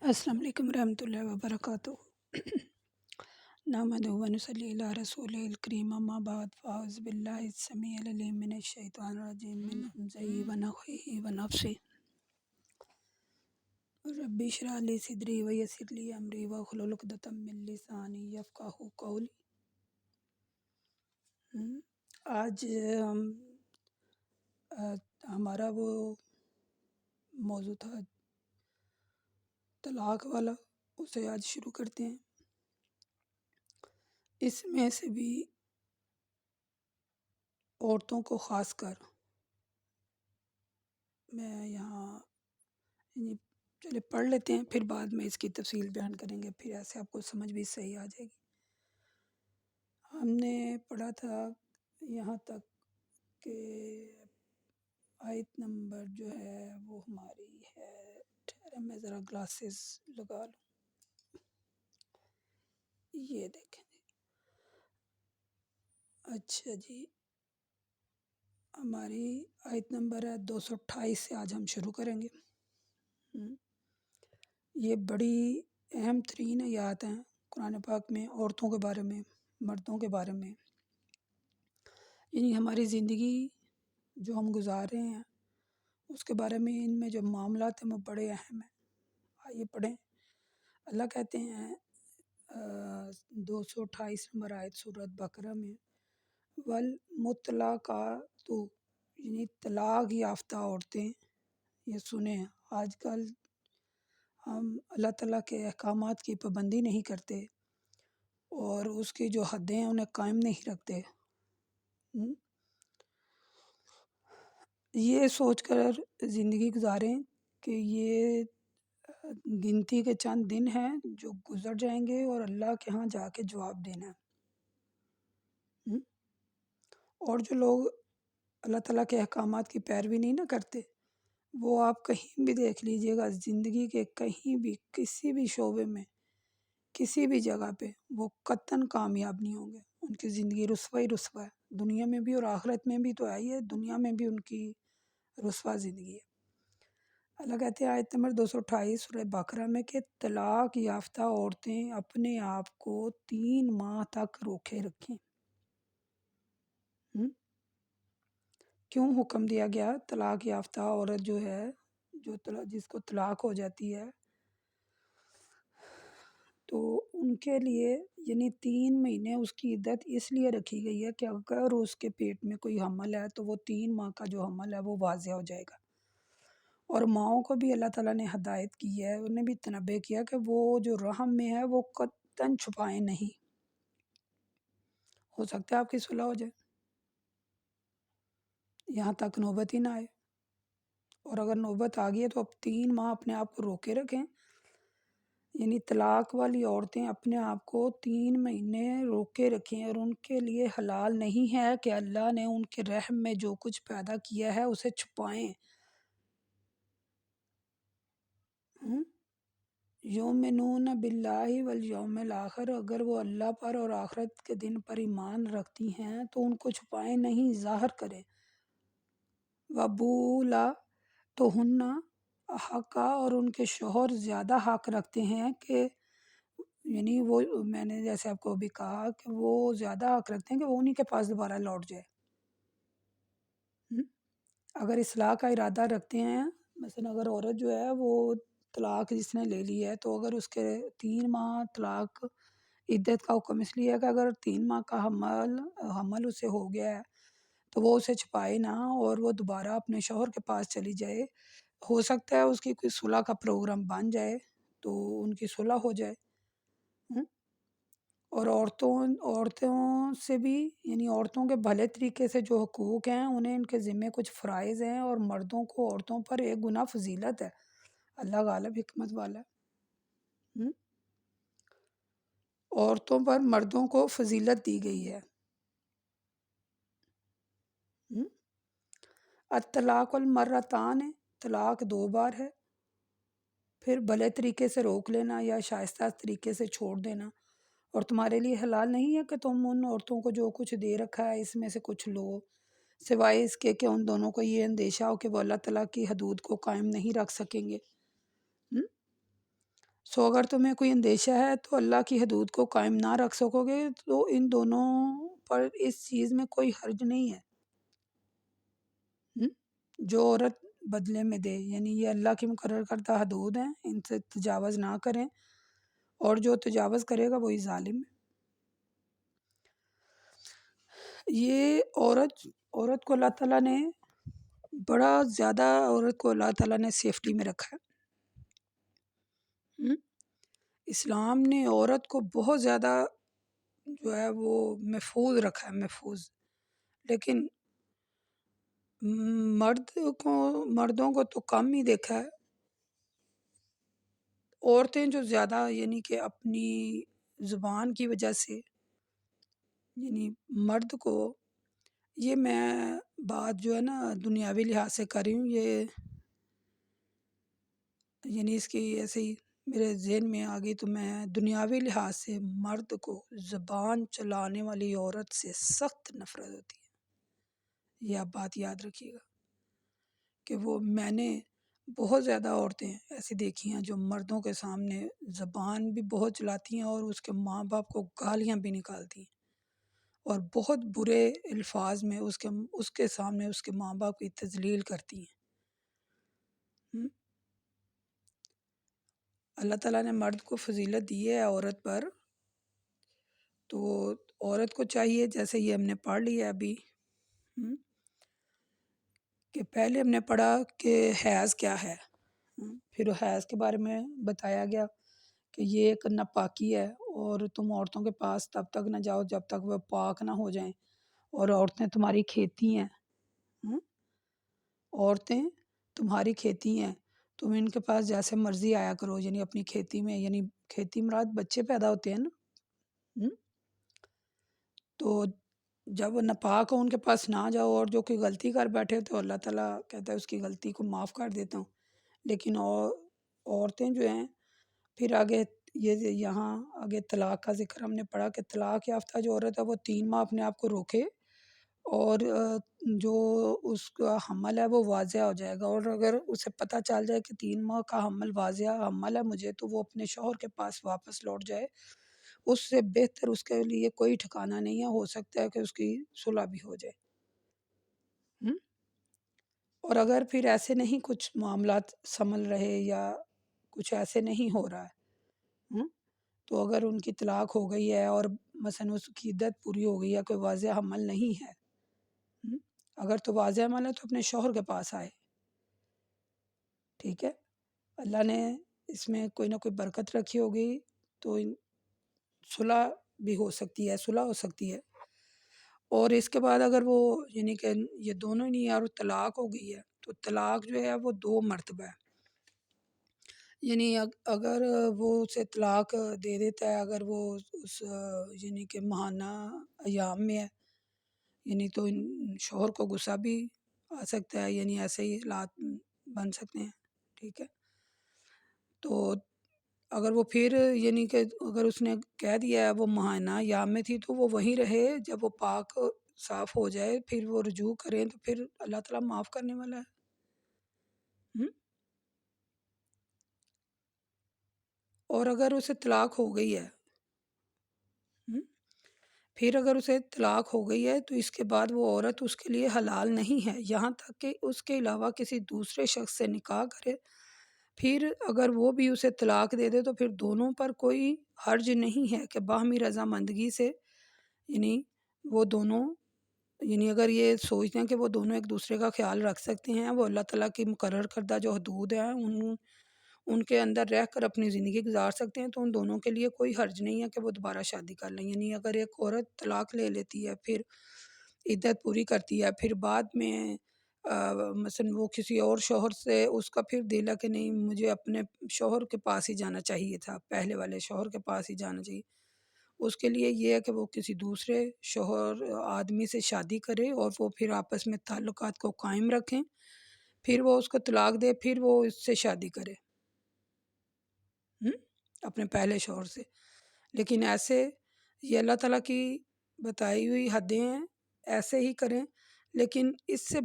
السلام علیکم ورحمۃ اللہ وبرکاتہ۔ نحمدہ و نصلی علی رسولہ الکریم، اما بعد، فاعوذ باللہ السمیع العلیم من الشیطان الرجیم من ہمزہ ونفخہ ونفثہ۔ رب اشرح لی صدری ویسر لی امری واحلل عقدۃ من لسانی یفقہوا قولی۔ آج ہم ہمارا وہ موضوع تھا طلاق والا، اسے آج شروع کرتے ہیں۔ اس میں سے بھی عورتوں کو خاص کر میں یہاں چلے پڑھ لیتے ہیں، پھر بعد میں اس کی تفصیل بیان کریں گے، پھر ایسے آپ کو سمجھ بھی صحیح آ جائے گی۔ ہم نے پڑھا تھا یہاں تک کہ آیت نمبر جو ہے وہ ہماری ہے، ٹھہرے میں ذرا گلاسز لگا لوں، یہ دیکھیں جی۔ اچھا جی، ہماری آیت نمبر ہے 228 سے آج ہم شروع کریں گے۔ یہ بڑی اہم ترین آیات ہیں قرآن پاک میں، عورتوں کے بارے میں، مردوں کے بارے میں، یعنی ہماری زندگی جو ہم گزار رہے ہیں اس کے بارے میں، ان میں جو معاملات ہیں وہ بڑے اہم ہیں۔ آئیے پڑھیں۔ اللہ کہتے ہیں 228 نمبر آیت سورۃ بقرہ میں، والمطلقات، یعنی طلاق یافتہ عورتیں، یہ سنیں، آج کل ہم اللہ تعالیٰ کے احکامات کی پابندی نہیں کرتے اور اس کی جو حدیں ہیں انہیں قائم نہیں رکھتے۔ یہ سوچ کر زندگی گزاریں کہ یہ گنتی کے چند دن ہیں جو گزر جائیں گے اور اللہ کے ہاں جا کے جواب دینا ہے۔ اور جو لوگ اللہ تعالیٰ کے احکامات کی پیروی نہیں نہ کرتے، وہ آپ کہیں بھی دیکھ لیجئے گا، زندگی کے کہیں بھی کسی بھی شعبے میں کسی بھی جگہ پہ وہ قطعاً کامیاب نہیں ہوں گے۔ ان کی زندگی رسوا ہی رسوا ہے، دنیا میں بھی اور آخرت میں بھی تو آئی ہے، دنیا میں بھی ان کی رسوا زندگی ہے۔ اللہ کہتے ہیں آیت نمبر 228 سورہ بقرہ میں کہ طلاق یافتہ عورتیں اپنے آپ کو 3 ماہ تک روکے رکھیں۔ کیوں حکم دیا گیا؟ طلاق یافتہ عورت جو ہے، جس کو طلاق ہو جاتی ہے، تو ان کے لیے یعنی 3 مہینے اس کی عدت اس لیے رکھی گئی ہے کہ اگر اس کے پیٹ میں کوئی حمل ہے تو وہ 3 ماہ کا جو حمل ہے وہ واضح ہو جائے گا۔ اور ماؤں کو بھی اللہ تعالیٰ نے ہدایت کی ہے، انہیں بھی تنبیہ کیا کہ وہ جو رحم میں ہے وہ قطعاً چھپائیں نہیں۔ ہو سکتا ہے آپ کی صلح ہو جائے، یہاں تک نوبت ہی نہ آئے، اور اگر نوبت آ گئی ہے تو اب 3 ماہ اپنے آپ کو روکے رکھیں۔ یعنی طلاق والی عورتیں اپنے آپ کو 3 مہینے روکے رکھیں، اور ان کے لیے حلال نہیں ہے کہ اللہ نے ان کے رحم میں جو کچھ پیدا کیا ہے اسے چھپائیں۔ یؤمنون باللہ والیوم الآخر، اگر وہ اللہ پر اور آخرت کے دن پر ایمان رکھتی ہیں تو ان کو چھپائیں نہیں، ظاہر کریں۔ وبولاتہن حقا، اور ان کے شوہر زیادہ حق رکھتے ہیں کہ یعنی وہ، میں نے جیسے آپ کو ابھی کہا کہ وہ زیادہ حق رکھتے ہیں کہ وہ انہی کے پاس دوبارہ لوٹ جائے۔ اگر اصلاح کا ارادہ رکھتے ہیں، مثلا اگر عورت جو ہے وہ طلاق جس نے لے لی ہے تو اگر اس کے 3 ماہ طلاق عدت کا حکم اس لیے ہے کہ اگر 3 ماہ کا حمل اسے ہو گیا ہے تو وہ اسے چھپائے نہ اور وہ دوبارہ اپنے شوہر کے پاس چلی جائے۔ ہو سکتا ہے اس کی کوئی صلح کا پروگرام بن جائے تو ان کی صلح ہو جائے۔ اور عورتوں سے بھی، یعنی عورتوں کے بھلے طریقے سے جو حقوق ہیں انہیں ان کے ذمے کچھ فرائض ہیں، اور مردوں کو عورتوں پر 1 گنا فضیلت ہے۔ اللہ غالب حکمت والا ہے۔ عورتوں پر مردوں کو فضیلت دی گئی ہے۔ الطلاق المرتان، طلاق 2 بار ہے، پھر بھلے طریقے سے روک لینا یا شائستہ طریقے سے چھوڑ دینا۔ اور تمہارے لیے حلال نہیں ہے کہ تم ان عورتوں کو جو کچھ دے رکھا ہے اس میں سے کچھ لو، سوائے اس کے کہ ان دونوں کو یہ اندیشہ ہو کہ وہ اللہ تعالیٰ کی حدود کو قائم نہیں رکھ سکیں گے۔ سو اگر تمہیں کوئی اندیشہ ہے تو اللہ کی حدود کو قائم نہ رکھ سکو گے تو ان دونوں پر اس چیز میں کوئی حرج نہیں ہے جو عورت بدلے میں دے، یعنی یہ اللہ کی مقرر کردہ حدود ہیں، ان سے تجاوز نہ کریں، اور جو تجاوز کرے گا وہی ظالم ہے۔ یہ عورت کو اللہ تعالیٰ نے بڑا زیادہ، عورت کو اللہ تعالیٰ نے سیفٹی میں رکھا ہے۔ اسلام نے عورت کو بہت زیادہ جو ہے وہ محفوظ رکھا ہے، محفوظ، لیکن مردوں کو تو کم ہی دیکھا ہے۔ عورتیں جو زیادہ یعنی کہ اپنی زبان کی وجہ سے، یعنی مرد کو، یہ میں بات جو ہے نا دنیاوی لحاظ سے کر رہی ہوں، یہ یعنی اس کی ایسے ہی میرے ذہن میں آ گئی، تو میں دنیاوی لحاظ سے مرد کو زبان چلانے والی عورت سے سخت نفرت ہوتی ہے۔ یہ آپ بات یاد رکھیے گا کہ میں نے بہت زیادہ عورتیں ایسی دیکھی ہیں جو مردوں کے سامنے زبان بھی بہت چلاتی ہیں اور اس کے ماں باپ کو گالیاں بھی نکالتی ہیں، اور بہت برے الفاظ میں اس کے سامنے اس کے ماں باپ کی تذلیل کرتی ہیں۔ اللہ تعالیٰ نے مرد کو فضیلت دی ہے عورت پر، تو عورت کو چاہیے، جیسے یہ ہم نے پڑھ لیا ابھی کہ پہلے ہم نے پڑھا کہ حیض کیا ہے، پھر حیض کے بارے میں بتایا گیا کہ یہ ایک ناپاکی ہے، اور تم عورتوں کے پاس تب تک نہ جاؤ جب تک وہ پاک نہ ہو جائیں، اور عورتیں تمہاری کھیتی ہیں، عورتیں تمہاری کھیتی ہیں، تم ان کے پاس جیسے مرضی آیا کرو، یعنی اپنی کھیتی میں، یعنی کھیتی مراد بچے پیدا ہوتے ہیں نا، تو جب ناپاک ہو ان کے پاس نہ جاؤ، اور جو کوئی غلطی کر بیٹھے تو اللہ تعالیٰ کہتا ہے اس کی غلطی کو معاف کر دیتا ہوں۔ لیکن عورتیں جو ہیں، پھر آگے یہاں آگے طلاق کا ذکر ہم نے پڑھا کہ طلاق یافتہ جو عورت ہے وہ 3 ماہ اپنے آپ کو روکے، اور جو اس کا حمل ہے وہ واضح ہو جائے گا، اور اگر اسے پتہ چل جائے کہ 3 ماہ کا حمل واضح حمل ہے مجھے، تو وہ اپنے شوہر کے پاس واپس لوٹ جائے۔ اس سے بہتر اس کے لیے کوئی ٹھکانہ نہیں ہے، ہو سکتا ہے کہ اس کی صلح بھی ہو جائے۔ اور اگر پھر ایسے نہیں کچھ معاملات سنبھل رہے یا کچھ ایسے نہیں ہو رہا ہے، تو اگر ان کی طلاق ہو گئی ہے اور مثلا اس کی عدت پوری ہو گئی ہے، کوئی واضح حمل نہیں ہے، اگر تو واضح حمل ہے تو اپنے شوہر کے پاس آئے، ٹھیک ہے۔ اللہ نے اس میں کوئی نہ کوئی برکت رکھی ہوگی، تو صلح بھی ہو سکتی ہے، صلح ہو سکتی ہے۔ اور اس کے بعد اگر وہ یعنی کہ یہ دونوں نہیں اور طلاق ہو گئی ہے، تو طلاق جو ہے وہ 2 مرتبہ ہے، یعنی اگر وہ اسے طلاق دے دیتا ہے، اگر وہ اس یعنی کہ ماہانہ ایام میں ہے، یعنی تو شوہر کو غصہ بھی آ سکتا ہے، یعنی ایسے ہی حالات بن سکتے ہیں، ٹھیک ہے۔ تو اگر وہ پھر یعنی کہ اگر اس نے کہہ دیا ہے وہ ماہانہ ایام میں تھی، تو وہ وہیں رہے، جب وہ پاک صاف ہو جائے پھر وہ رجوع کریں، تو پھر اللہ تعالیٰ معاف کرنے والا ہے۔ اور اگر اسے طلاق ہو گئی ہے، پھر اگر اسے طلاق ہو گئی ہے تو اس کے بعد وہ عورت اس کے لیے حلال نہیں ہے، یہاں تک کہ اس کے علاوہ کسی دوسرے شخص سے نکاح کرے، پھر اگر وہ بھی اسے طلاق دے دے تو پھر دونوں پر کوئی حرج نہیں ہے کہ باہمی رضامندگی سے، یعنی وہ دونوں، یعنی اگر یہ سوچتے ہیں کہ وہ دونوں ایک دوسرے کا خیال رکھ سکتے ہیں، وہ اللہ تعالیٰ کی مقرر کردہ جو حدود ہیں ان کے اندر رہ کر اپنی زندگی گزار سکتے ہیں، تو ان دونوں کے لیے کوئی حرج نہیں ہے کہ وہ دوبارہ شادی کر لیں۔ یعنی اگر ایک عورت طلاق لے لیتی ہے، پھر عدت پوری کرتی ہے، پھر بعد میں مثلا وہ کسی اور شوہر سے، اس کا پھر دل ہے کہ نہیں مجھے اپنے شوہر کے پاس ہی جانا چاہیے تھا، پہلے والے شوہر کے پاس ہی جانا چاہیے، اس کے لیے یہ ہے کہ وہ کسی دوسرے شوہر آدمی سے شادی کرے، اور وہ پھر آپس میں تعلقات کو قائم رکھیں، پھر وہ اس کو طلاق دے، پھر وہ اس سے شادی کرے اپنے پہلے شوہر سے۔ لیکن ایسے یہ اللہ تعالیٰ کی بتائی ہوئی حدیں ہیں، ایسے ہی کریں، لیکن اس سے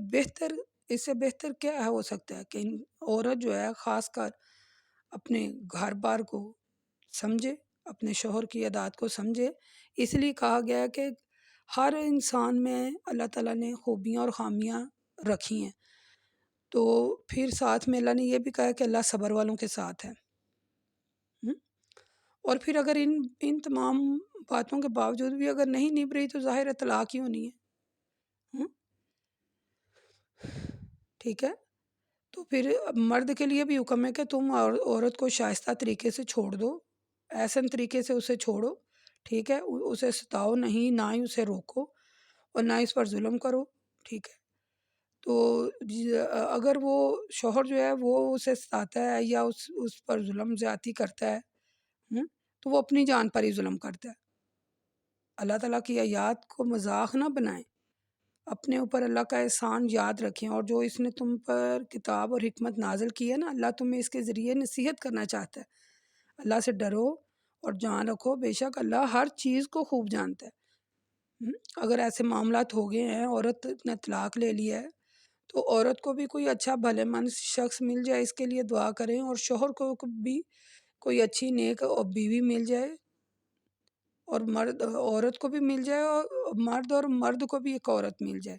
بہتر کیا ہو سکتا ہے کہ عورت جو ہے خاص کر اپنے گھر بار کو سمجھے، اپنے شوہر کی عادات کو سمجھے۔ اس لیے کہا گیا ہے کہ ہر انسان میں اللہ تعالیٰ نے خوبیاں اور خامیاں رکھی ہیں، تو پھر ساتھ میں اللہ نے یہ بھی کہا کہ اللہ صبر والوں کے ساتھ ہے۔ اور پھر اگر ان تمام باتوں کے باوجود بھی اگر نہیں نبھ رہی تو ظاہر ہے طلاق ہی ہونی ہے۔ ٹھیک ہے، تو پھر مرد کے لیے بھی حکم ہے کہ تم عورت کو شائستہ طریقے سے چھوڑ دو، احسن طریقے سے اسے چھوڑو، ٹھیک ہے، اسے ستاؤ نہیں، نہ ہی اسے روکو اور نہ اس پر ظلم کرو، ٹھیک ہے۔ تو اگر وہ شوہر جو ہے وہ اسے ستاتا ہے یا اس پر ظلم زیادتی کرتا ہے تو وہ اپنی جان پر ہی ظلم کرتا ہے۔ اللہ تعالیٰ کی آیات کو مذاق نہ بنائیں، اپنے اوپر اللہ کا احسان یاد رکھیں، اور جو اس نے تم پر کتاب اور حکمت نازل کی ہے نا، اللہ تمہیں اس کے ذریعے نصیحت کرنا چاہتا ہے۔ اللہ سے ڈرو اور جان رکھو، بے شک اللہ ہر چیز کو خوب جانتا ہے۔ اگر ایسے معاملات ہو گئے ہیں، عورت نے طلاق لے لیا ہے، تو عورت کو بھی کوئی اچھا بھلے مند شخص مل جائے، اس کے لیے دعا کریں، اور شوہر کو بھی کوئی اچھی نیک اور بیوی مل جائے، اور عورت کو بھی مل جائے، اور مرد کو بھی ایک عورت مل جائے۔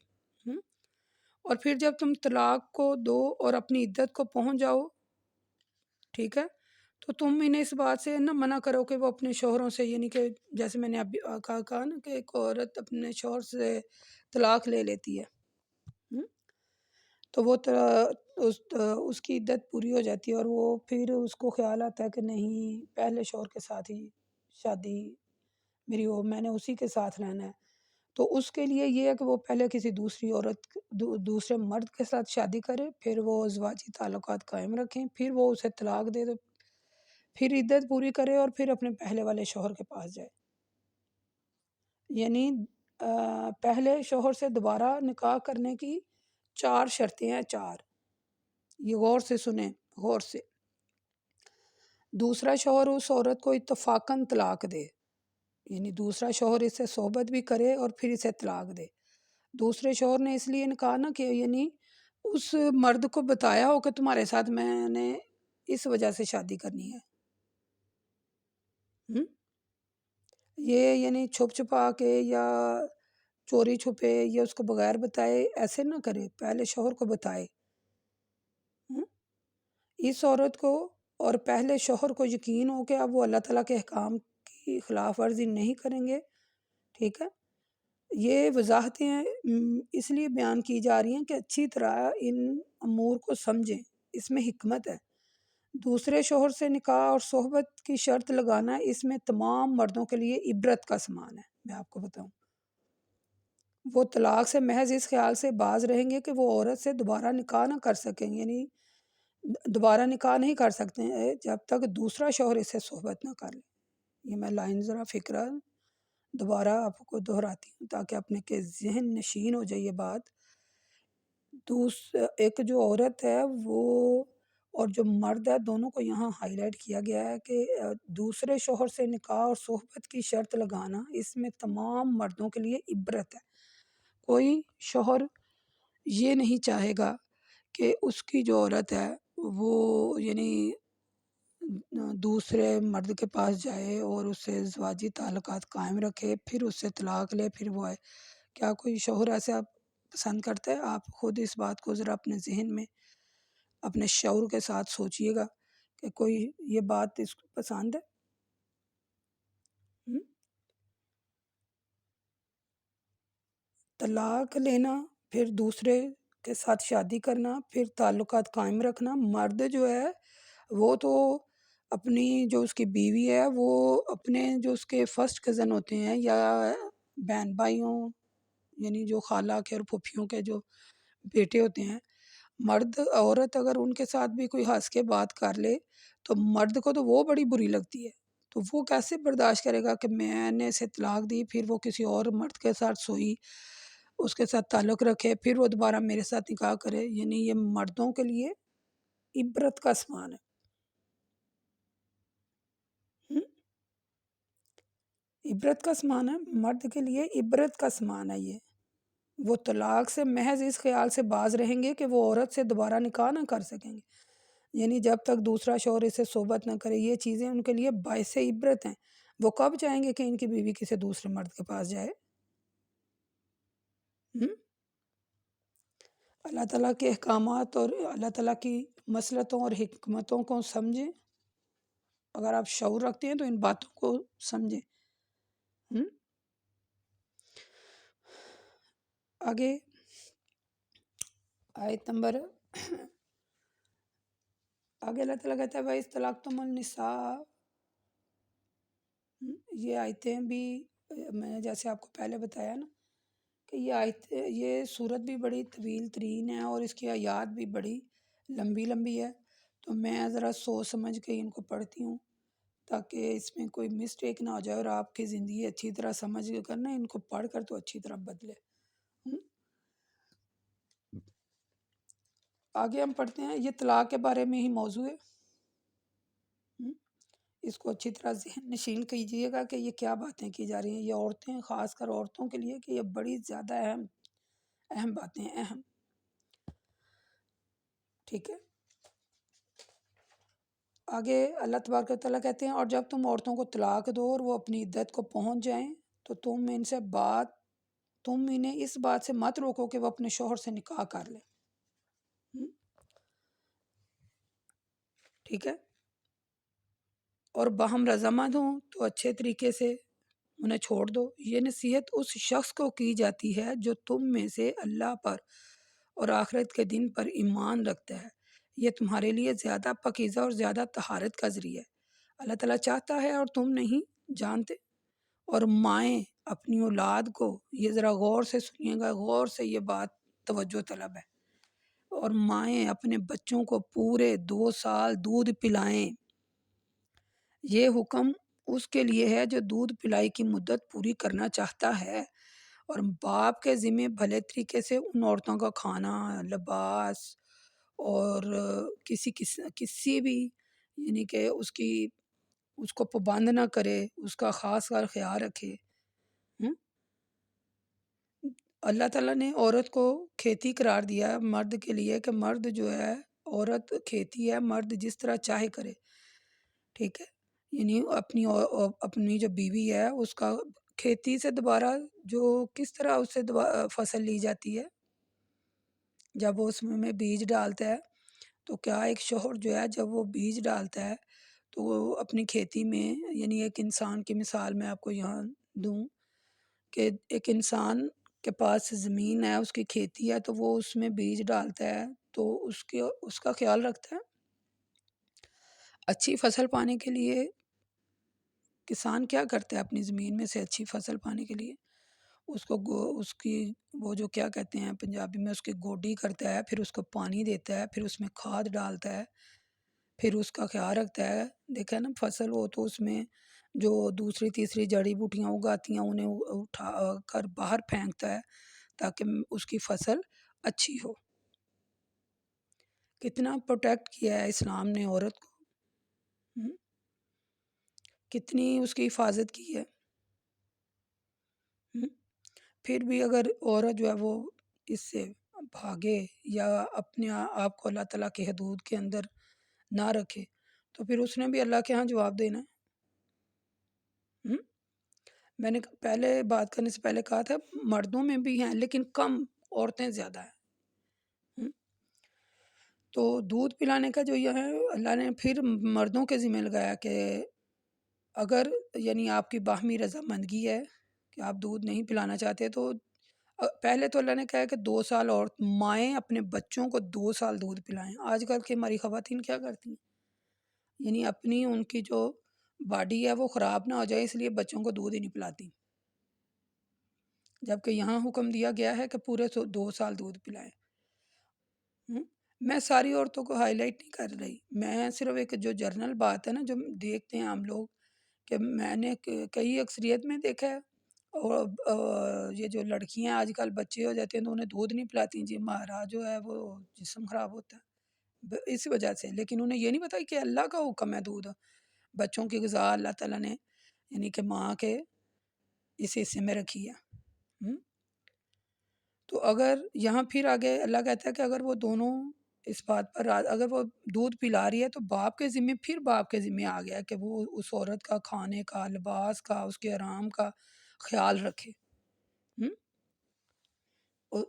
اور پھر جب تم طلاق کو دو اور اپنی عدت کو پہنچ جاؤ، ٹھیک ہے، تو تم انہیں اس بات سے نہ منع کرو کہ وہ اپنے شوہروں سے، یعنی کہ جیسے میں نے ابھی کہا نا کہ ایک عورت اپنے شوہر سے طلاق لے لیتی ہے، تو وہ اس کی عدت پوری ہو جاتی ہے، اور وہ پھر اس کو خیال آتا ہے کہ نہیں، پہلے شوہر کے ساتھ ہی شادی میری ہو، میں نے اسی کے ساتھ رہنا ہے، تو اس کے لیے یہ ہے کہ وہ پہلے کسی دوسرے مرد کے ساتھ شادی کرے، پھر وہ ازواجی تعلقات قائم رکھیں، پھر وہ اسے طلاق دے، تو پھر عدت پوری کرے اور پھر اپنے پہلے والے شوہر کے پاس جائے۔ یعنی پہلے شوہر سے دوبارہ نکاح کرنے کی 4 شرطیں ہیں، 4، یہ غور سے سنیں، غور سے۔ دوسرا شوہر اس عورت کو اتفاقاً طلاق دے، یعنی دوسرا شوہر اس سے صحبت بھی کرے اور پھر اسے طلاق دے۔ دوسرے شوہر نے اس لیے کہا نا کہ یعنی اس مرد کو بتایا ہو کہ تمہارے ساتھ میں نے اس وجہ سے شادی کرنی ہے، یہ یعنی چھپ چھپا کے یا چوری چھپے یا اس کو بغیر بتائے ایسے نہ کرے، پہلے شوہر کو بتائے۔ اس عورت کو اور پہلے شوہر کو یقین ہو کہ اب وہ اللہ تعالیٰ کے احکام کی خلاف ورزی نہیں کریں گے، ٹھیک ہے۔ یہ وضاحتیں اس لیے بیان کی جا رہی ہیں کہ اچھی طرح ان امور کو سمجھیں، اس میں حکمت ہے۔ دوسرے شوہر سے نکاح اور صحبت کی شرط لگانا اس میں تمام مردوں کے لیے عبرت کا سامان ہے۔ میں آپ کو بتاؤں، وہ طلاق سے محض اس خیال سے باز رہیں گے کہ وہ عورت سے دوبارہ نکاح نہ کر سکیں، یعنی دوبارہ نکاح نہیں کر سکتے ہیں جب تک دوسرا شوہر اس سے صحبت نہ کر لے۔ یہ میں لائن ذرا فکرہ دوبارہ آپ کو دہراتی ہوں تاکہ اپنے کے ذہن نشین ہو جائے یہ بات۔ ایک جو عورت ہے وہ اور جو مرد ہے، دونوں کو یہاں ہائی لائٹ کیا گیا ہے کہ دوسرے شوہر سے نکاح اور صحبت کی شرط لگانا اس میں تمام مردوں کے لیے عبرت ہے۔ کوئی شوہر یہ نہیں چاہے گا کہ اس کی جو عورت ہے وہ یعنی دوسرے مرد کے پاس جائے اور اس سے ازواجی تعلقات قائم رکھے، پھر اس سے طلاق لے، پھر وہ آئے۔ کیا کوئی شوہر ایسے آپ پسند کرتا ہے؟ آپ خود اس بات کو ذرا اپنے ذہن میں اپنے شعور کے ساتھ سوچئے گا کہ کوئی یہ بات اس کو پسند ہے؟ طلاق لینا، پھر دوسرے کے ساتھ شادی کرنا، پھر تعلقات قائم رکھنا، مرد جو ہے وہ تو اپنی جو اس کی بیوی ہے وہ اپنے جو اس کے فرسٹ کزن ہوتے ہیں یا بہن بھائیوں، یعنی جو خالہ کے اور پھوپھیوں کے جو بیٹے ہوتے ہیں، مرد عورت اگر ان کے ساتھ بھی کوئی ہنس کے بات کر لے تو مرد کو تو وہ بڑی بری لگتی ہے، تو وہ کیسے برداشت کرے گا کہ میں نے اسے طلاق دی، پھر وہ کسی اور مرد کے ساتھ سوئی، اس کے ساتھ تعلق رکھے، پھر وہ دوبارہ میرے ساتھ نکاح کرے۔ یعنی یہ مردوں کے لیے عبرت کا سامان ہے۔ عبرت کا سامان ہے، مرد کے لیے عبرت کا سامان ہے یہ۔ وہ طلاق سے محض اس خیال سے باز رہیں گے کہ وہ عورت سے دوبارہ نکاح نہ کر سکیں گے۔ یعنی جب تک دوسرا شوہر اسے صحبت نہ کرے، یہ چیزیں ان کے لیے باعث عبرت ہیں۔ وہ کب چاہیں گے کہ ان کی بیوی کسی دوسرے مرد کے پاس جائے؟ ہم؟ اللہ تعالیٰ کے احکامات اور اللہ تعالیٰ کی مصلحتوں اور حکمتوں کو سمجھیں۔ اگر آپ شعور رکھتے ہیں تو ان باتوں کو سمجھیں۔ آگے آیت نمبر آگے اللہ تعالیٰ کہتا ہے وَإِذْ طَلَقْتُمُ النِّسَاءَ، یہ آیتیں بھی میں نے جیسے آپ کو پہلے بتایا نا کہ یہ صورت بھی بڑی طویل ترین ہے اور اس کی آیات بھی بڑی لمبی لمبی ہے، تو میں ذرا سوچ سمجھ کے ان کو پڑھتی ہوں تاکہ اس میں کوئی مسٹیک نہ ہو جائے اور آپ کی زندگی اچھی طرح سمجھ کر نا ان کو پڑھ کر تو اچھی طرح بدلے۔ آگے ہم پڑھتے ہیں، یہ طلاق کے بارے میں ہی موضوع ہے۔ اس کو اچھی طرح ذہن نشین کیجیے گا کہ یہ کیا باتیں کی جا رہی ہیں۔ یہ عورتیں، خاص کر عورتوں کے لیے کہ یہ بڑی زیادہ اہم باتیں ہیں، اہم، ٹھیک ہے۔ آگے اللہ تبارک و تعالیٰ کہتے ہیں اور جب تم عورتوں کو طلاق دو اور وہ اپنی عدت کو پہنچ جائیں تو تم انہیں اس بات سے مت روکو کہ وہ اپنے شوہر سے نکاح کر لیں، ٹھیک ہے، اور باہم رضامند ہوں تو اچھے طریقے سے انہیں چھوڑ دو۔ یہ نصیحت اس شخص کو کی جاتی ہے جو تم میں سے اللہ پر اور آخرت کے دن پر ایمان رکھتا ہے، یہ تمہارے لیے زیادہ پاکیزہ اور زیادہ طہارت کا ذریعہ ہے۔ اللہ تعالیٰ چاہتا ہے اور تم نہیں جانتے۔ اور مائیں اپنی اولاد کو، یہ ذرا غور سے سنیے گا، غور سے یہ بات توجہ طلب ہے، اور مائیں اپنے بچوں کو پورے 2 سال دودھ پلائیں۔ یہ حکم اس کے لیے ہے جو دودھ پلائی کی مدت پوری کرنا چاہتا ہے، اور باپ کے ذمہ بھلے طریقے سے ان عورتوں کا کھانا، لباس اور کسی بھی یعنی کہ اس کو پابند نہ کرے، اس کا خاص خیال رکھے۔ اللہ تعالیٰ نے عورت کو کھیتی قرار دیا ہے مرد کے لیے کہ مرد جو ہے، عورت کھیتی ہے، مرد جس طرح چاہے کرے، ٹھیک ہے، یعنی اپنی جو بیوی ہے اس کا کھیتی سے دوبارہ جو کس طرح اس سے فصل لی جاتی ہے، جب وہ اس میں بیج ڈالتا ہے تو کیا ایک شوہر جو ہے جب وہ بیج ڈالتا ہے تو وہ اپنی کھیتی میں، یعنی ایک انسان کی مثال میں آپ کو یہاں دوں کہ ایک انسان کے پاس زمین ہے، اس کی کھیتی ہے، تو وہ اس میں بیج ڈالتا ہے تو اس کا خیال رکھتا ہے۔ اچھی فصل پانے کے لیے کسان کیا کرتا ہے اپنی زمین میں سے اچھی فصل پانے کے لیے؟ اس کی وہ جو کیا کہتے ہیں پنجابی میں، اس کی گوڈی کرتا ہے، پھر اس کو پانی دیتا ہے، پھر اس میں کھاد ڈالتا ہے، پھر اس کا خیال رکھتا ہے۔ دیکھا نا فصل ہو تو اس میں جو دوسری تیسری جڑی بوٹیاں اگاتی ہیں انہیں اٹھا کر باہر پھینکتا ہے تاکہ اس کی فصل اچھی ہو۔ کتنا پروٹیکٹ کیا ہے اسلام نے عورت کو، کتنی اس کی حفاظت کی ہے۔ پھر بھی اگر عورت جو ہے وہ اس سے بھاگے یا اپنے آپ کو اللہ تعالیٰ کے حدود کے اندر نہ رکھے تو پھر اس نے بھی اللہ کے ہاں جواب دینا ہے۔ میں نے پہلے بات کرنے سے پہلے کہا تھا مردوں میں بھی ہیں لیکن کم، عورتیں زیادہ ہیں۔ تو دودھ پلانے کا جو یہ ہے اللہ نے پھر مردوں کے ذمہ لگایا کہ اگر یعنی آپ کی باہمی رضامندگی ہے کہ آپ دودھ نہیں پلانا چاہتے تو پہلے تو اللہ نے کہا کہ 2 سال اور مائیں اپنے بچوں کو 2 سال دودھ پلائیں۔ آج کل کی ہماری خواتین کیا کرتی ہیں، یعنی اپنی ان کی جو باڈی ہے وہ خراب نہ ہو جائے اس لیے بچوں کو دودھ ہی نہیں پلاتی، جبکہ یہاں حکم دیا گیا ہے کہ پورے 2 سال دودھ پلائیں۔ میں ساری عورتوں کو ہائی لائٹ نہیں کر رہی، میں صرف ایک جو جرنل بات ہے نا جو دیکھتے ہیں ہم لوگ، کہ میں نے کئی اکثریت میں دیکھا ہے، اور یہ جو لڑکیاں آج کل بچے ہو جاتے ہیں تو انہیں دودھ نہیں پلاتی، جی ہمارا جو ہے وہ جسم خراب ہوتا ہے اس وجہ سے، لیکن انہیں یہ نہیں پتا کہ اللہ کا حکم ہے دودھ بچوں کی غذا اللہ تعالیٰ نے یعنی کہ ماں کے اس حصے میں رکھی ہے۔ تو اگر یہاں پھر آگے اللہ کہتا ہے کہ اگر وہ دونوں اس بات پر اگر وہ دودھ پلا رہی ہے تو باپ کے ذمے، پھر باپ کے ذمے آ گیا کہ وہ اس عورت کا کھانے کا، لباس کا، اس کے آرام کا خیال رکھے۔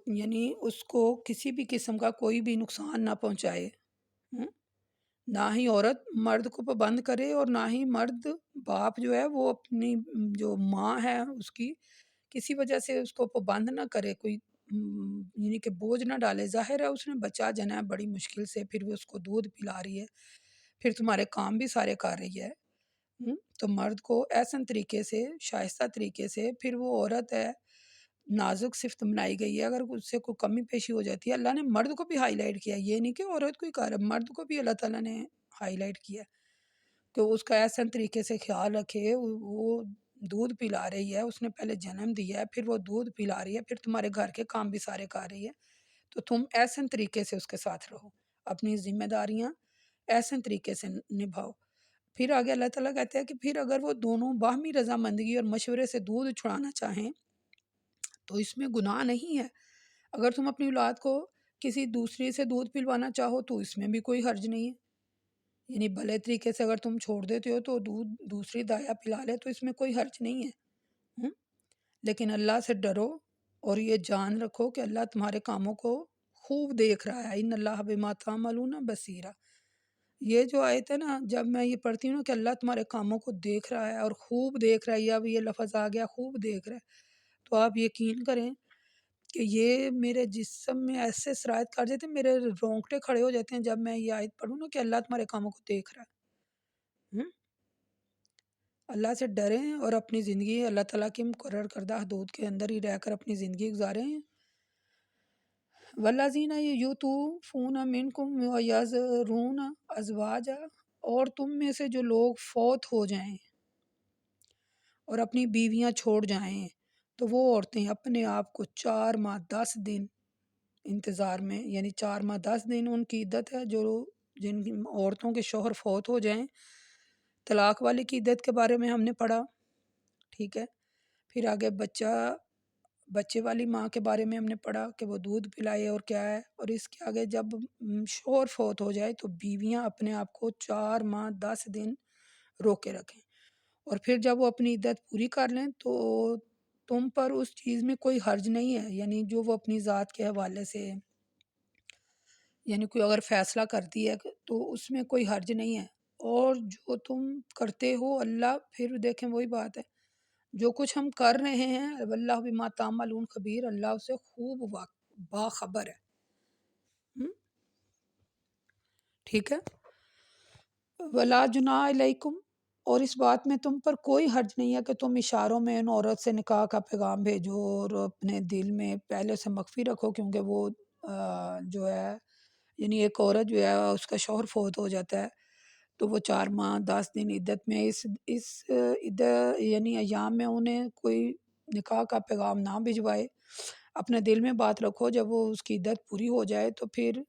یعنی اس کو کسی بھی قسم کا کوئی بھی نقصان نہ پہنچائے۔ نہ ہی عورت مرد کو پابند کرے، اور نہ ہی مرد، باپ جو ہے وہ اپنی جو ماں ہے اس کی کسی وجہ سے اس کو پابند نہ کرے، کوئی یعنی کہ بوجھ نہ ڈالے۔ ظاہر ہے اس نے بچہ جنا ہے بڑی مشکل سے، پھر بھی اس کو دودھ پلا رہی ہے، پھر تمہارے کام بھی سارے کر رہی ہے۔ تو مرد کو احسن طریقے سے، شائستہ طریقے سے، پھر وہ عورت ہے نازک صفت بنائی گئی ہے، اگر اس سے کوئی کمی پیشی ہو جاتی ہے، اللہ نے مرد کو بھی ہائی لائٹ کیا، یہ نہیں کہ عورت کو ہی کر، مرد کو بھی اللہ تعالیٰ نے ہائی لائٹ کیا کہ اس کا احسن طریقے سے خیال رکھے۔ وہ دودھ پلا رہی ہے، اس نے پہلے جنم دیا ہے، پھر وہ دودھ پلا رہی ہے، پھر تمہارے گھر کے کام بھی سارے کر رہی ہے، تو تم احسن طریقے سے اس کے ساتھ رہو، اپنی ذمہ داریاں احسن طریقے سے نبھاؤ۔ پھر آگے اللہ تعالیٰ کہتے ہیں کہ پھر اگر وہ دونوں باہمی رضامندگی اور مشورے سے دودھ چھڑانا چاہیں تو اس میں گناہ نہیں ہے۔ اگر تم اپنی اولاد کو کسی دوسری سے دودھ پلوانا چاہو تو اس میں بھی کوئی حرج نہیں ہے، یعنی بھلے طریقے سے اگر تم چھوڑ دیتے ہو تو دودھ دوسری دایا پلا لے تو اس میں کوئی حرج نہیں ہے۔ لیکن اللہ سے ڈرو اور یہ جان رکھو کہ اللہ تمہارے کاموں کو خوب دیکھ رہا ہے۔ ان اللہ بما تعملون بصیرا، یہ جو آیت ہے نا، جب میں یہ پڑھتی ہوں نا کہ اللہ تمہارے کاموں کو دیکھ رہا ہے اور خوب دیکھ رہا ہے، اب یہ لفظ آ گیا خوب دیکھ رہا ہے، تو آپ یقین کریں کہ یہ میرے جسم میں ایسے سرایت کر جاتے ہیں، میرے رونگٹے کھڑے ہو جاتے ہیں جب میں یہ آیت پڑھوں نا کہ اللہ تمہارے کاموں کو دیکھ رہا ہے۔ اللہ سے ڈریں اور اپنی زندگی اللہ تعالیٰ کی مقرر کردہ حدود کے اندر ہی رہ کر اپنی زندگی گزاریں۔ والذین یطوفون منکم ویذرون ازواجا، اور تم میں سے جو لوگ فوت ہو جائیں اور اپنی بیویاں چھوڑ جائیں تو وہ عورتیں اپنے آپ کو 4 ماہ 10 دن انتظار میں، یعنی 4 ماہ 10 دن ان کی عدت ہے، جو جن عورتوں کے شوہر فوت ہو جائیں۔ طلاق والی کی عدت کے بارے میں ہم نے پڑھا، ٹھیک ہے۔ پھر آگے بچے والی ماں کے بارے میں ہم نے پڑھا کہ وہ دودھ پلائے اور کیا ہے، اور اس کے آگے جب شوہر فوت ہو جائے تو بیویاں اپنے آپ کو 4 ماہ 10 دن روکے رکھیں، اور پھر جب وہ اپنی عدت پوری کر لیں تو تم پر اس چیز میں کوئی حرج نہیں ہے، یعنی جو وہ اپنی ذات کے حوالے سے، یعنی کوئی اگر فیصلہ کرتی ہے تو اس میں کوئی حرج نہیں ہے، اور جو تم کرتے ہو اللہ پھر دیکھیں وہی بات ہے، جو کچھ ہم کر رہے ہیں واللہ بما تعملون خبیر، اللہ اسے خوب باخبر ہے۔ ٹھیک ہے۔ ولا جناح علیکم، اور اس بات میں تم پر کوئی حرج نہیں ہے کہ تم اشاروں میں ان عورت سے نکاح کا پیغام بھیجو اور اپنے دل میں پہلے سے مخفی رکھو، کیونکہ وہ جو ہے، یعنی ایک عورت جو ہے اس کا شوہر فوت ہو جاتا ہے تو وہ 4 ماہ 10 دن عدت میں اس عدت یعنی ایام میں انہیں کوئی نکاح کا پیغام نہ بھجوائے، اپنے دل میں بات رکھو، جب وہ اس کی عدت پوری ہو جائے تو پھر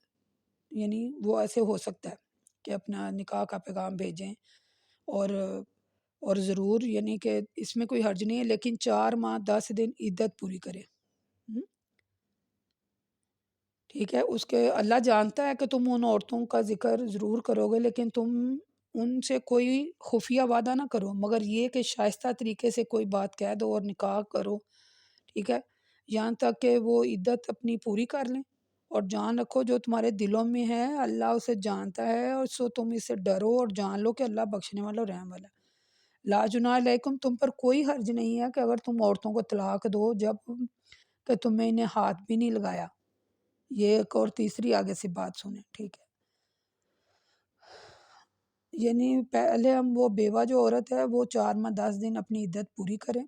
یعنی وہ ایسے ہو سکتا ہے کہ اپنا نکاح کا پیغام بھیجیں، اور ضرور یعنی کہ اس میں کوئی حرج نہیں ہے، لیکن 4 ماہ 10 دن عدت پوری کرے۔ ٹھیک ہے۔ اس کے اللہ جانتا ہے کہ تم ان عورتوں کا ذکر ضرور کرو گے، لیکن تم ان سے کوئی خفیہ وعدہ نہ کرو، مگر یہ کہ شائستہ طریقے سے کوئی بات کہہ دو اور نکاح کرو، ٹھیک ہے، یہاں تک کہ وہ عدت اپنی پوری کر لیں، اور جان رکھو جو تمہارے دلوں میں ہے اللہ اسے جانتا ہے، اور سو تم اس سے ڈرو اور جان لو کہ اللہ بخشنے والا اور رحم والا۔ لا جناح علیکم، تم پر کوئی حرج نہیں ہے کہ اگر تم عورتوں کو طلاق دو جب کہ تمہیں انہیں ہاتھ بھی نہیں لگایا، یہ ایک اور تیسری آگے سے بات سنیں، ٹھیک ہے۔ یعنی پہلے ہم وہ بیوہ جو عورت ہے وہ 4 ماہ 10 دن اپنی عدت پوری کریں،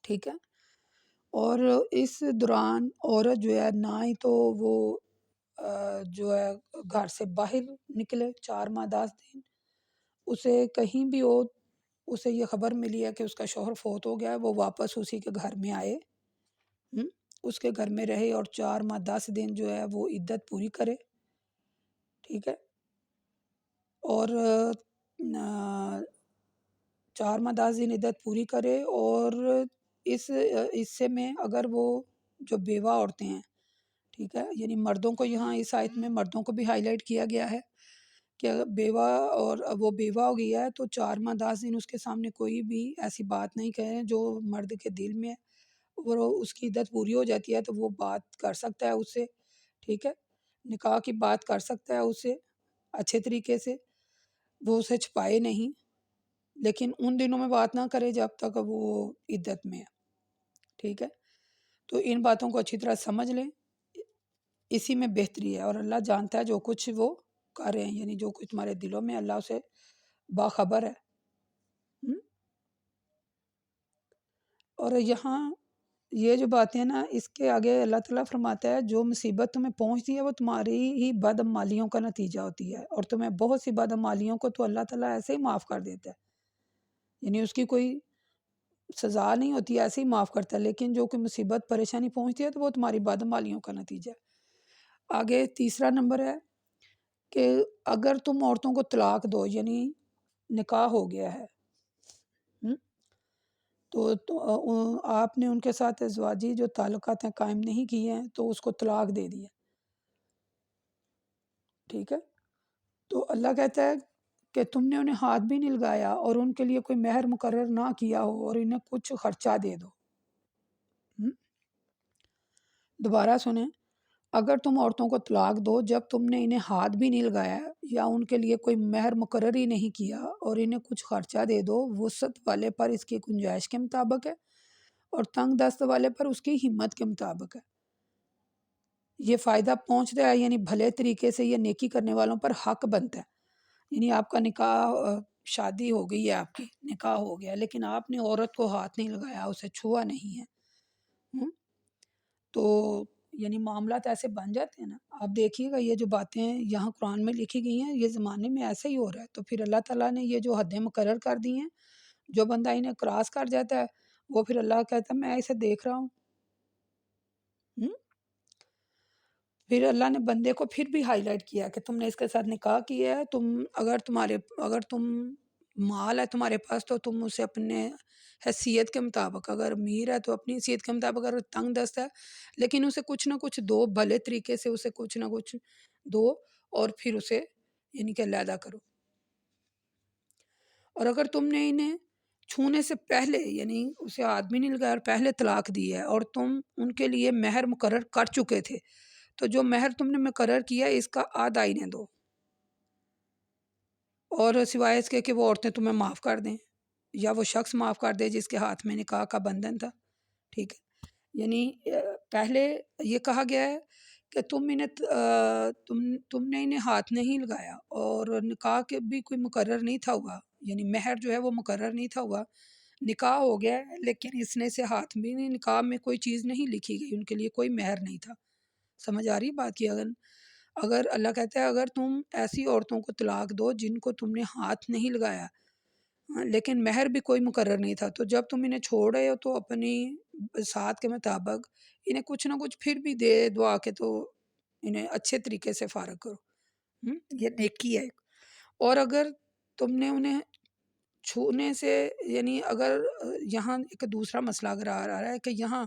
ٹھیک ہے، اور اس دوران عورت جو ہے نہ ہی تو وہ جو ہے گھر سے باہر نکلے 4 ماہ 10 دن، اسے کہیں بھی ہو، اسے یہ خبر ملی ہے کہ اس کا شوہر فوت ہو گیا ہے، وہ واپس اسی کے گھر میں آئے، اس کے گھر میں رہے اور 4 ماہ 10 دن جو ہے وہ عدت پوری کرے، ٹھیک ہے، اور 4 ماہ 10 دن عدت پوری کرے، اور اس حصے میں اگر وہ جو بیوہ عورتیں ہیں، ٹھیک ہے، یعنی مردوں کو یہاں اس آیت میں مردوں کو بھی ہائی لائٹ کیا گیا ہے کہ اگر بیوہ اور وہ بیوہ ہو گیا ہے تو 4 ماہ 10 دن اس کے سامنے کوئی بھی ایسی بات نہیں کہیں جو مرد کے دل میں ہے، اور اس کی عدت پوری ہو جاتی ہے تو وہ بات کر سکتا ہے اس سے، ٹھیک ہے، نکاح کی بات کر سکتا ہے اس سے اچھے طریقے سے، وہ اسے چھپائے نہیں، لیکن ان دنوں میں بات نہ کرے جب تک وہ عدت میں ہے، ٹھیک ہے۔ تو ان باتوں کو اچھی طرح سمجھ لیں، اسی میں بہتری ہے، اور اللہ جانتا ہے جو کچھ وہ کر رہے ہیں، یعنی جو کچھ تمہارے دلوں میں، اللہ اسے باخبر ہے۔ اور یہاں یہ جو باتیں ہیں نا، اس کے آگے اللہ تعالیٰ فرماتا ہے جو مصیبت تمہیں پہنچتی ہے وہ تمہاری ہی بدعمالیوں کا نتیجہ ہوتی ہے، اور تمہیں بہت سی بدعمالیوں کو تو اللہ تعالیٰ ایسے ہی معاف کر دیتا ہے، یعنی اس کی کوئی سزا نہیں ہوتی، ایسے ہی معاف کرتا ہے، لیکن جو کوئی مصیبت پریشانی پہنچتی ہے تو وہ تمہاری بدعمالیوں کا نتیجہ ہے۔ آگے تیسرا نمبر ہے کہ اگر تم عورتوں کو طلاق دو، یعنی نکاح ہو گیا ہے تو آپ نے ان کے ساتھ ازواجی جو تعلقات ہیں قائم نہیں کیے ہیں تو اس کو طلاق دے دیا، ٹھیک ہے، تو اللہ کہتا ہے کہ تم نے انہیں ہاتھ بھی نہیں لگایا اور ان کے لیے کوئی مہر مقرر نہ کیا ہو اور انہیں کچھ خرچہ دے دو۔ دوبارہ سنیں، اگر تم عورتوں کو طلاق دو جب تم نے انہیں ہاتھ بھی نہیں لگایا یا ان کے لیے کوئی مہر مقرر ہی نہیں کیا اور انہیں کچھ خرچہ دے دو، وسعت والے پر اس کی گنجائش کے مطابق ہے اور تنگ دست والے پر اس کی ہمت کے مطابق ہے۔ یہ فائدہ پہنچتا ہے، یعنی بھلے طریقے سے یہ نیکی کرنے والوں پر حق بنتا ہے، یعنی آپ کا نکاح، شادی ہو گئی ہے، آپ کی نکاح ہو گیا، لیکن آپ نے عورت کو ہاتھ نہیں لگایا، اسے چھوا نہیں ہے، تو یعنی معاملات ایسے بن جاتے ہیں نا۔ آپ دیکھیے گا یہ جو باتیں یہاں قرآن میں لکھی گئی ہیں یہ زمانے میں ایسے ہی ہو رہا ہے، تو پھر اللہ تعالیٰ نے یہ جو حدیں مقرر کر دی ہیں، جو بندہ انہیں کراس کر جاتا ہے وہ پھر اللہ کہتا ہے میں اسے دیکھ رہا ہوں۔ پھر اللہ نے بندے کو پھر بھی ہائی لائٹ کیا کہ تم نے اس کے ساتھ نکاح کیا ہے، اگر تم مال ہے تمہارے پاس تو تم اسے اپنے حیثیت کے مطابق، اگر امیر ہے تو اپنی حیثیت کے مطابق، اگر تنگ دست ہے لیکن اسے کچھ نہ کچھ دو، بھلے طریقے سے اسے کچھ نہ کچھ دو، اور پھر اسے یعنی کہ علیحدہ کرو۔ اور اگر تم نے انہیں چھونے سے پہلے، یعنی اسے ہاتھ بھی نہیں لگایا اور پہلے طلاق دی ہے اور تم ان کے لیے مہر مقرر کر چکے تھے، تو جو مہر تم نے مقرر کیا اس کا آدھا انہیں دو، اور سوائے اس کے کہ وہ عورتیں تمہیں معاف کر دیں یا وہ شخص معاف کر دے جس کے ہاتھ میں نکاح کا بندھن تھا، ٹھیک ہے۔ یعنی پہلے یہ کہا گیا ہے کہ تم نے انہیں ہاتھ نہیں لگایا اور نکاح کے بھی کوئی مقرر نہیں تھا ہوا، یعنی مہر جو ہے وہ مقرر نہیں تھا ہوا، نکاح ہو گیا ہے لیکن اس نے سے ہاتھ بھی نہیں، نکاح میں کوئی چیز نہیں لکھی گئی، ان کے لیے کوئی مہر نہیں تھا۔ سمجھ آ رہی بات کی؟ اگر اللہ کہتا ہے اگر تم ایسی عورتوں کو طلاق دو جن کو تم نے ہاتھ نہیں لگایا لیکن مہر بھی کوئی مقرر نہیں تھا، تو جب تم انہیں چھوڑ رہے ہو تو اپنی ساتھ کے مطابق انہیں کچھ نہ کچھ پھر بھی دے دعا کے تو انہیں اچھے طریقے سے فارغ کرو، یہ نیکی ہے۔ اور اگر تم نے انہیں چھونے سے، یعنی اگر یہاں ایک دوسرا مسئلہ اگر آ رہا ہے کہ یہاں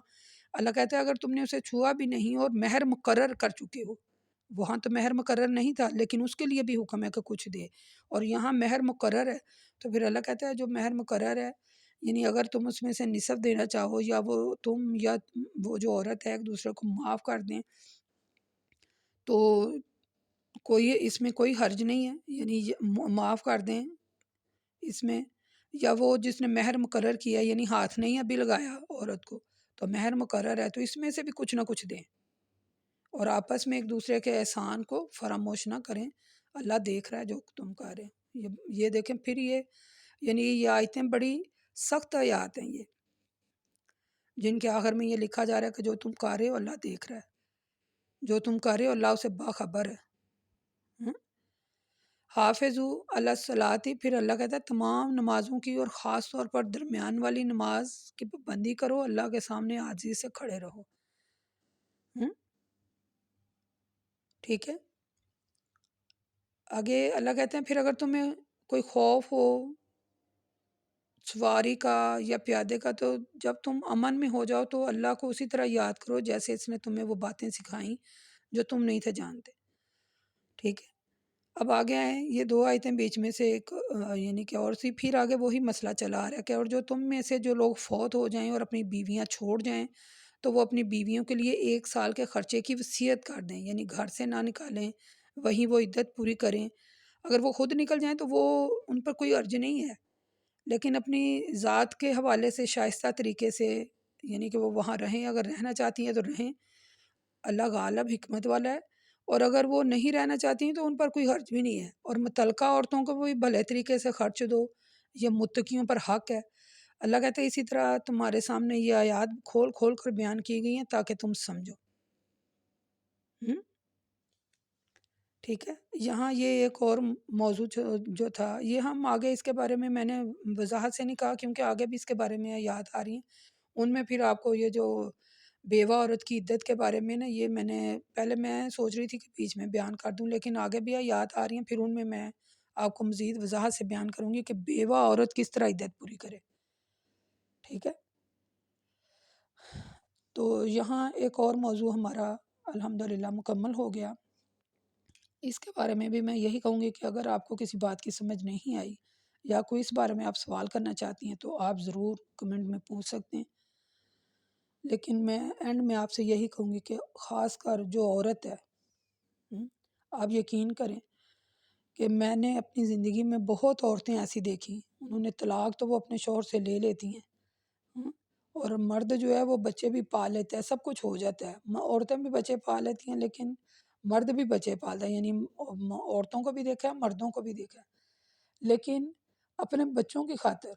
اللہ کہتا ہے اگر تم نے اسے چھوا بھی نہیں اور مہر مقرر کر چکے ہو، وہاں تو مہر مقرر نہیں تھا لیکن اس کے لیے بھی حکم ہے کہ کچھ دے، اور یہاں مہر مقرر ہے، تو پھر اللہ کہتا ہے جو مہر مقرر ہے، یعنی اگر تم اس میں سے نصف دینا چاہو یا وہ جو عورت ہے ایک دوسرے کو معاف کر دیں تو کوئی اس میں کوئی حرج نہیں ہے، یعنی معاف کر دیں اس میں، یا وہ جس نے مہر مقرر کیا یعنی ہاتھ نہیں ابھی لگایا عورت کو تو مہر مقرر ہے تو اس میں سے بھی کچھ نہ کچھ دیں، اور آپس میں ایک دوسرے کے احسان کو فراموش نہ کریں، اللہ دیکھ رہا ہے جو تم کر رہے ہیں۔ یہ دیکھیں پھر یعنی یہ آیتیں بڑی سخت آیات ہیں یہ، جن کے آخر میں یہ لکھا جا رہا ہے کہ جو تم کر رہے ہو اللہ دیکھ رہا ہے، جو تم کر رہے ہو اللہ اسے باخبر ہے۔ حافظو علی الصلاۃ، پھر اللہ کہتا ہے تمام نمازوں کی اور خاص طور پر درمیان والی نماز کی پابندی کرو، اللہ کے سامنے عاجزی سے کھڑے رہو، ٹھیک ہے۔ آگے اللہ کہتے ہیں پھر اگر تمہیں کوئی خوف ہو سواری کا یا پیادے کا، تو جب تم امن میں ہو جاؤ تو اللہ کو اسی طرح یاد کرو جیسے اس نے تمہیں وہ باتیں سکھائیں جو تم نہیں تھے جانتے، ٹھیک ہے؟ اب آگے آئیں، یہ 2 آیتیں بیچ میں سے ایک یعنی کہ اور سی، پھر آگے وہی مسئلہ چلا آ رہا ہے کہ اور جو تم میں سے جو لوگ فوت ہو جائیں اور اپنی بیویاں چھوڑ جائیں تو وہ اپنی بیویوں کے لیے 1 سال کے خرچے کی وصیت کر دیں، یعنی گھر سے نہ نکالیں، وہیں وہ عدت پوری کریں۔ اگر وہ خود نکل جائیں تو وہ ان پر کوئی عرض نہیں ہے، لیکن اپنی ذات کے حوالے سے شائستہ طریقے سے، یعنی کہ وہ وہاں رہیں، اگر رہنا چاہتی ہیں تو رہیں، اللہ غالب حکمت والا ہے، اور اگر وہ نہیں رہنا چاہتی ہیں تو ان پر کوئی حرج بھی نہیں ہے، اور متعلقہ عورتوں کو بھی بھلے طریقے سے خرچ دو، یہ متقیوں پر حق ہے۔ اللہ کہتے ہیں اسی طرح تمہارے سامنے یہ آیات کھول کھول کر بیان کی گئی ہیں تاکہ تم سمجھو۔ ہم؟ ٹھیک ہے، یہاں یہ ایک اور موضوع جو تھا، یہ ہم آگے اس کے بارے میں نے وضاحت سے نہیں کہا کیونکہ آگے بھی اس کے بارے میں یاد آ رہی ہیں، ان میں پھر آپ کو یہ جو بیوہ عورت کی عدت کے بارے میں نا، یہ میں نے پہلے میں سوچ رہی تھی کہ بیچ میں بیان کر دوں، لیکن آگے بھی یاد آ رہی ہیں، پھر ان میں آپ کو مزید وضاحت سے بیان کروں گی کہ بیوہ عورت کس طرح عدت پوری کرے، ٹھیک ہے؟ تو یہاں ایک اور موضوع ہمارا الحمدللہ مکمل ہو گیا۔ اس کے بارے میں بھی میں یہی کہوں گی کہ اگر آپ کو کسی بات کی سمجھ نہیں آئی یا کوئی اس بارے میں آپ سوال کرنا چاہتی ہیں تو آپ ضرور کمنٹ میں پوچھ سکتے ہیں، لیکن میں اینڈ میں آپ سے یہی کہوں گی کہ خاص کر جو عورت ہے، آپ یقین کریں کہ میں نے اپنی زندگی میں بہت عورتیں ایسی دیکھی، انہوں نے طلاق تو وہ اپنے شوہر سے لے لیتی ہیں، اور مرد جو ہے وہ بچے بھی پال لیتا ہے، سب کچھ ہو جاتا ہے، عورتیں بھی بچے پال لیتی ہیں لیکن مرد بھی بچے پالتا ہے، یعنی عورتوں کو بھی دیکھا ہے، مردوں کو بھی دیکھا ہے، لیکن اپنے بچوں کی خاطر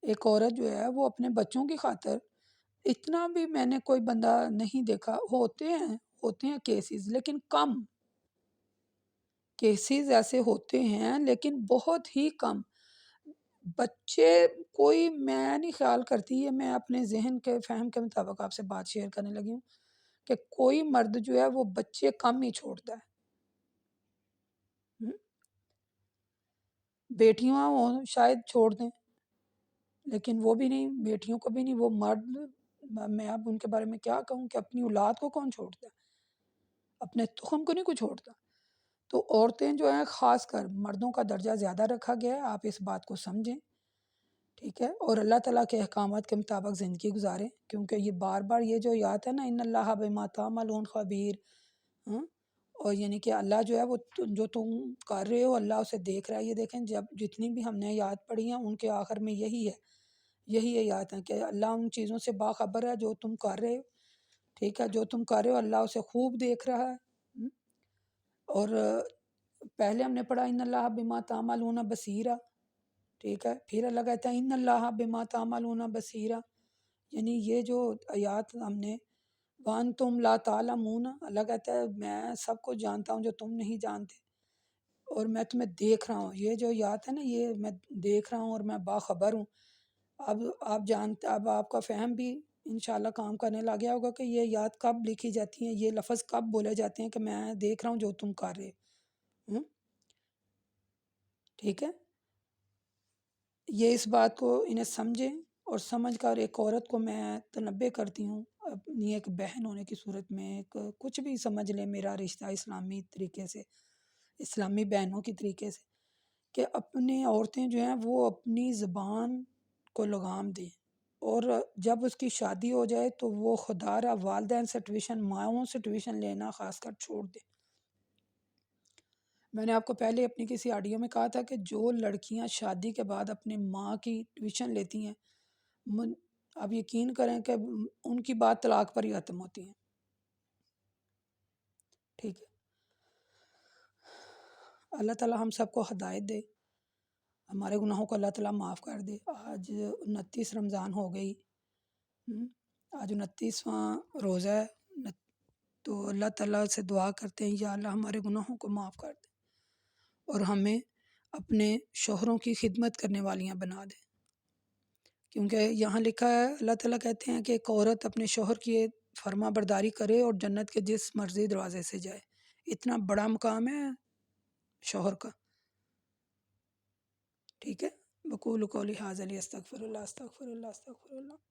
ایک عورت جو ہے وہ اپنے بچوں کی خاطر، اتنا بھی میں نے کوئی بندہ نہیں دیکھا، ہوتے ہیں کیسز لیکن کم، کیسز ایسے ہوتے ہیں لیکن بہت ہی کم بچے، کوئی میں نہیں خیال کرتی ہے، میں اپنے ذہن کے فہم کے مطابق آپ سے بات شیئر کرنے لگی ہوں کہ کوئی مرد جو ہے وہ بچے کم ہی چھوڑتا ہے، بیٹیاں شاید چھوڑ دیں لیکن وہ بھی نہیں، بیٹیوں کو بھی نہیں، وہ مرد، میں اب ان کے بارے میں کیا کہوں کہ اپنی اولاد کو کون چھوڑتا ہے، اپنے تخم کو نہیں کوئی چھوڑتا۔ تو عورتیں جو ہیں خاص کر مردوں کا درجہ زیادہ رکھا گیا ہے، آپ اس بات کو سمجھیں، ٹھیک ہے؟ اور اللہ تعالیٰ کے احکامات کے مطابق زندگی گزاریں، کیونکہ یہ بار بار یہ جو یاد ہے نا، ان اللہ بما تعملون خبیر، اور یعنی کہ اللہ جو ہے وہ جو تم کر رہے ہو اللہ اسے دیکھ رہا ہے۔ یہ دیکھیں جب جتنی بھی ہم نے یاد پڑھی ہیں ان کے آخر میں یہی یاد ہے کہ اللہ ان چیزوں سے باخبر ہے جو تم کر رہے ہو، ٹھیک ہے؟ جو تم کر رہے ہو اللہ اسے خوب دیکھ رہا ہے۔ اور پہلے ہم نے پڑھا ان اللہ بما تعملون بصیرا، ٹھیک ہے؟ پھر اللہ کہتا ہے ان اللہ بما تعملون بصیرا، یعنی یہ جو آیات ہم نے وَأَنْتُمْ لَا تَعْلَمُونَ، اللہ کہتا ہے میں سب کچھ جانتا ہوں جو تم نہیں جانتے، اور میں تمہیں دیکھ رہا ہوں، یہ جو یاد ہے نا، یہ میں دیکھ رہا ہوں اور میں باخبر ہوں۔ اب آپ جانتے، اب آپ کا فہم بھی انشاءاللہ کام کرنے لگ گیا ہوگا کہ یہ یاد کب لکھی جاتی ہیں، یہ لفظ کب بولے جاتے ہیں کہ میں دیکھ رہا ہوں جو تم کر رہے ہوں، ٹھیک ہے؟ یہ اس بات کو انہیں سمجھیں، اور سمجھ کر ایک عورت کو میں تنبیہ کرتی ہوں اپنی ایک بہن ہونے کی صورت میں، ایک کچھ بھی سمجھ لیں میرا رشتہ اسلامی طریقے سے، اسلامی بہنوں کی طریقے سے، کہ اپنی عورتیں جو ہیں وہ اپنی زبان کو لگام دیں، اور جب اس کی شادی ہو جائے تو وہ خدا را والدین سے ٹیوشن، ماؤں سے ٹیوشن لینا خاص کر چھوڑ دیں۔ میں نے آپ کو پہلے اپنی کسی آڈیو میں کہا تھا کہ جو لڑکیاں شادی کے بعد اپنی ماں کی ٹیوشن لیتی ہیں، آپ یقین کریں کہ ان کی بات طلاق پر ہی ختم ہوتی ہیں، ٹھیک ہے؟ اللہ تعالیٰ ہم سب کو ہدایت دے، ہمارے گناہوں کو اللہ تعالیٰ معاف کر دے۔ آج 29 رمضان ہو گئی، آج 29واں روزہ ہے، تو اللہ تعالیٰ سے دعا کرتے ہیں یا اللہ ہمارے گناہوں کو معاف کر دے اور ہمیں اپنے شوہروں کی خدمت کرنے والیاں بنا دے، کیونکہ یہاں لکھا ہے اللہ تعالیٰ کہتے ہیں کہ ایک عورت اپنے شوہر کی فرما برداری کرے اور جنت کے جس مرضی دروازے سے جائے، اتنا بڑا مقام ہے شوہر کا، ٹھیک ہے؟ بقول قولی ھذا استغفر اللہ استغفر اللہ استغفر اللہ.